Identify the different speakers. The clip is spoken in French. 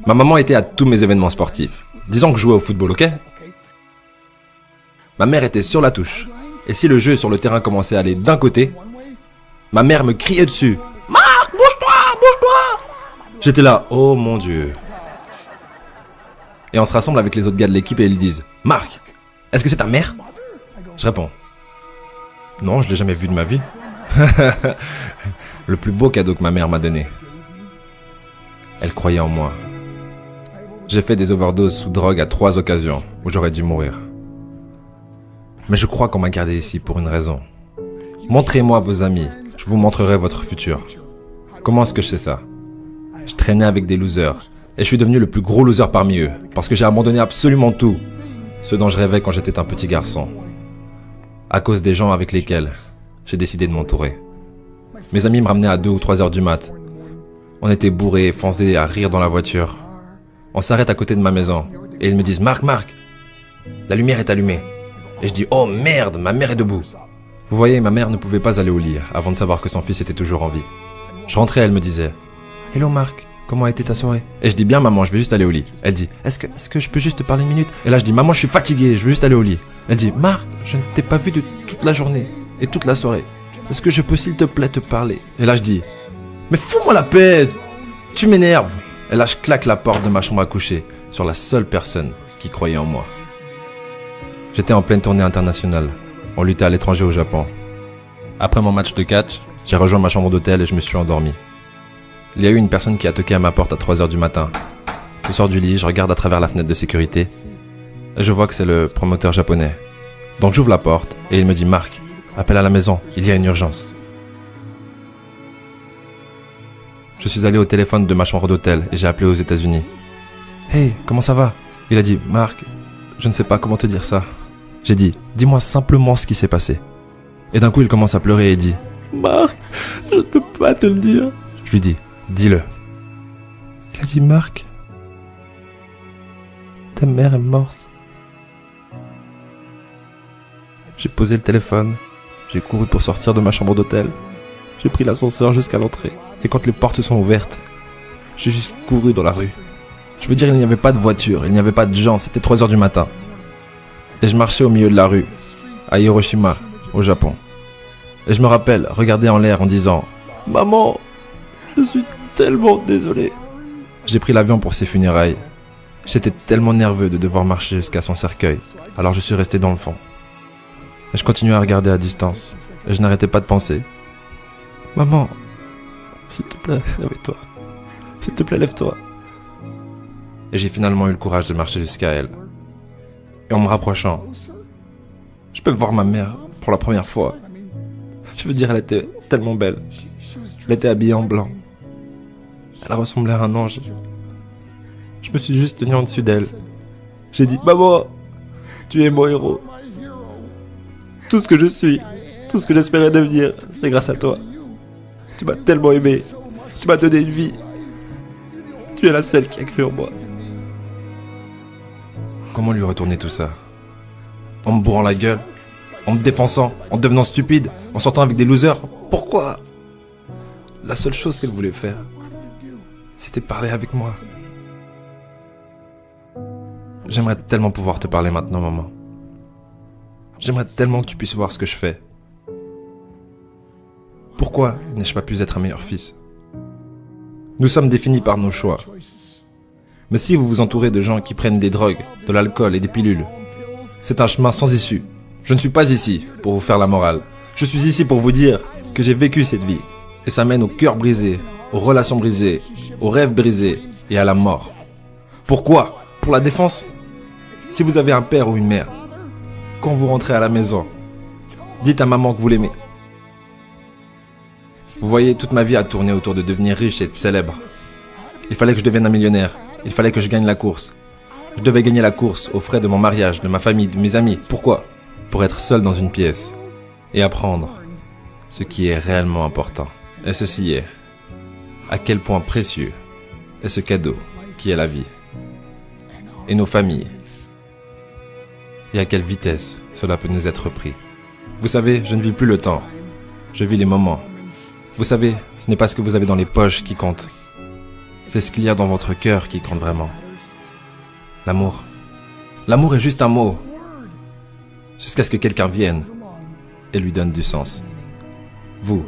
Speaker 1: Ma maman était à tous mes événements sportifs. Disons que je jouais au football, ok? Ma mère était sur la touche. Et si le jeu sur le terrain commençait à aller d'un côté, ma mère me criait dessus. Marc, bouge-toi, bouge-toi! J'étais là, oh mon Dieu. Et on se rassemble avec les autres gars de l'équipe et ils disent, Marc, est-ce que c'est ta mère? Je réponds, non, je l'ai jamais vue de ma vie. Le plus beau cadeau que ma mère m'a donné. Elle croyait en moi. J'ai fait des overdoses sous drogue à 3 occasions où j'aurais dû mourir. Mais je crois qu'on m'a gardé ici pour une raison. Montrez-moi vos amis, je vous montrerai votre futur. Comment est-ce que je sais ça? Je traînais avec des losers et je suis devenu le plus gros loser parmi eux parce que j'ai abandonné absolument tout, ce dont je rêvais quand j'étais un petit garçon. À cause des gens avec lesquels j'ai décidé de m'entourer. Mes amis me ramenaient à 2 ou 3 heures du mat. On était bourrés, foncés à rire dans la voiture. On s'arrête à côté de ma maison et ils me disent « Marc, la lumière est allumée. » Et je dis « Oh merde, ma mère est debout. » Vous voyez, ma mère ne pouvait pas aller au lit avant de savoir que son fils était toujours en vie. Je rentrais, elle me disait « Hello Marc, comment a été ta soirée ?» Et je dis « Bien maman, je vais juste aller au lit. » Elle dit « Est-ce que je peux juste te parler une minute ?» Et là je dis « Maman, je suis fatigué, je veux juste aller au lit. » Elle dit « Marc, je ne t'ai pas vu de toute la journée et toute la soirée. Est-ce que je peux s'il te plaît te parler ?» Et là je dis « Mais fous-moi la paix, tu m'énerves !» Et là je claque la porte de ma chambre à coucher sur la seule personne qui croyait en moi. J'étais en pleine tournée internationale. On luttait à l'étranger au Japon. Après mon match de catch, j'ai rejoint ma chambre d'hôtel et je me suis endormi. Il y a eu une personne qui a toqué à ma porte à 3 heures du matin. Je sors du lit, je regarde à travers la fenêtre de sécurité et je vois que c'est le promoteur japonais. Donc j'ouvre la porte et il me dit « Marc, appelle à la maison, il y a une urgence. » Je suis allé au téléphone de ma chambre d'hôtel et j'ai appelé aux États-Unis. « Hey, comment ça va ?» Il a dit « Marc, je ne sais pas comment te dire ça. » J'ai dit « Dis-moi simplement ce qui s'est passé. » Et d'un coup il commence à pleurer et dit « Marc, je ne peux pas te le dire. » Je lui dis « Dis-le. » Il a dit « Marc, ta mère est morte. » J'ai posé le téléphone, j'ai couru pour sortir de ma chambre d'hôtel. J'ai pris l'ascenseur jusqu'à l'entrée. Et quand les portes sont ouvertes, j'ai juste couru dans la rue. Je veux dire, il n'y avait pas de voiture, il n'y avait pas de gens, c'était 3 heures du matin. Et je marchais au milieu de la rue, à Hiroshima, au Japon. Et je me rappelle regarder en l'air en disant « Maman, je suis tellement désolé. » J'ai pris l'avion pour ses funérailles. J'étais tellement nerveux de devoir marcher jusqu'à son cercueil, alors je suis resté dans le fond. Et je continuais à regarder à distance, et je n'arrêtais pas de penser « Maman, s'il te plaît, réveille-toi. S'il te plaît, lève-toi. » Et j'ai finalement eu le courage de marcher jusqu'à elle. Et en me rapprochant, je peux voir ma mère pour la première fois. Je veux dire, elle était tellement belle. Elle était habillée en blanc. Elle ressemblait à un ange. Je me suis juste tenu en dessus d'elle. J'ai dit, maman, tu es mon héros. Tout ce que je suis, tout ce que j'espérais devenir, c'est grâce à toi. Tu m'as tellement aimé. Tu m'as donné une vie. Tu es la seule qui a cru en moi. Comment lui retourner tout ça? En me bourrant la gueule? En me défonçant? En devenant stupide? En sortant avec des losers? Pourquoi? La seule chose qu'elle voulait faire, c'était parler avec moi. J'aimerais tellement pouvoir te parler maintenant, maman. J'aimerais tellement que tu puisses voir ce que je fais. Pourquoi n'ai-je pas pu être un meilleur fils? Nous sommes définis par nos choix. Mais si vous vous entourez de gens qui prennent des drogues, de l'alcool et des pilules, c'est un chemin sans issue. Je ne suis pas ici pour vous faire la morale. Je suis ici pour vous dire que j'ai vécu cette vie. Et ça mène au cœur brisé, aux relations brisées, aux rêves brisés et à la mort. Pourquoi? Pour la défense? Si vous avez un père ou une mère, quand vous rentrez à la maison, dites à maman que vous l'aimez. Vous voyez, toute ma vie a tourné autour de devenir riche et célèbre. Il fallait que je devienne un millionnaire. Il fallait que je gagne la course. Je devais gagner la course aux frais de mon mariage, de ma famille, de mes amis. Pourquoi? Pour être seul dans une pièce et apprendre ce qui est réellement important. Et ceci est à quel point précieux est ce cadeau qui est la vie et nos familles. Et à quelle vitesse cela peut nous être pris. Vous savez, je ne vis plus le temps. Je vis les moments. Vous savez, ce n'est pas ce que vous avez dans les poches qui compte. C'est ce qu'il y a dans votre cœur qui compte vraiment. L'amour. L'amour est juste un mot. Jusqu'à ce que quelqu'un vienne et lui donne du sens. Vous,